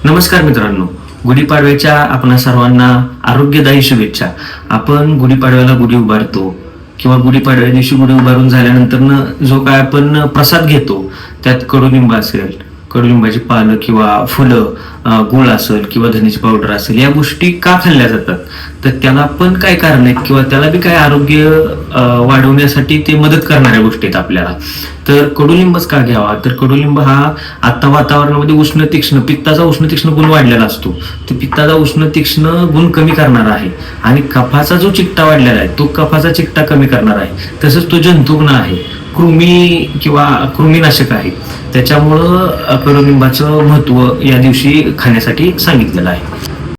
नमस्कार मित्रांनो, गुढीपाडव्याच्या आपणा सर्वांना आरोग्यदायी शुभेच्छा. आपण गुढीपाडव्याला गुढी उभारतो किंवा गुढीपाडव्या दिवशी गुढी उभारून झाल्यानंतर जो काय आपण प्रसाद घेतो त्यात कडुलिंब असेल, कडुलिंबाची पानं किंवा फुलं, गुळ असेल किंवा धन्याची पावडर असेल, या गोष्टी का खाल्ल्या जातात? तर त्याला पण काय कारण आहेत किंवा त्याला बी काय आरोग्य वाढवण्यासाठी ते मदत करणाऱ्या गोष्टी आहेत आपल्याला. तर कडुलिंबच का घ्यावा? तर कडुलिंब हा आता वातावरणामध्ये उष्ण तीक्ष्ण पित्ताचा उष्ण तीक्ष्ण गुण वाढलेला असतो. तो पित्ताचा उष्ण तीक्ष्ण गुण कमी करणारा आहे आणि कफाचा जो चिकटा वाढलेला आहे तो कफाचा चिकटा कमी करणार आहे. तसंच तो जंतुग्न आहे, कृमी किंवा कृमीनाशक आहे. त्याच्यामुळं कडुलिंबाचं महत्व या दिवशी खाण्यासाठी सांगितलेलं आहे.